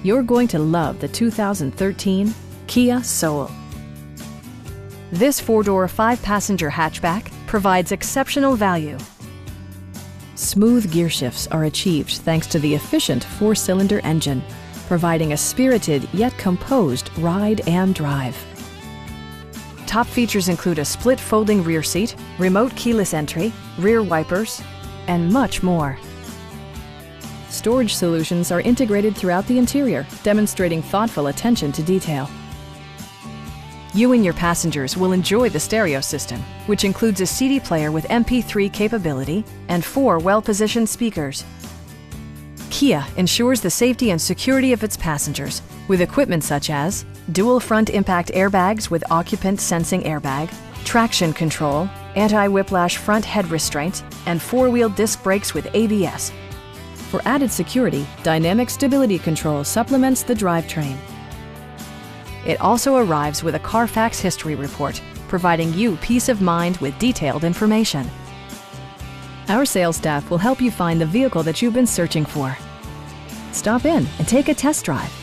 You're going to love the 2013 Kia Soul. This four-door, five-passenger hatchback provides exceptional value. Smooth gear shifts are achieved thanks to the efficient four-cylinder engine, providing a spirited yet composed ride and drive. Top features include a split folding rear seat, remote keyless entry, rear wipers, and much more. Storage solutions are integrated throughout the interior, demonstrating thoughtful attention to detail. You and your passengers will enjoy the stereo system, which includes a CD player with MP3 capability and 4 well-positioned speakers. Kia ensures the safety and security of its passengers with equipment such as dual front impact airbags with occupant sensing airbag, traction control, anti-whiplash front head restraints, and 4-wheel disc brakes with ABS. For added security, dynamic stability control supplements the drivetrain. It also arrives with a Carfax history report, providing you peace of mind with detailed information. Our sales staff will help you find the vehicle that you've been searching for. Stop in and take a test drive.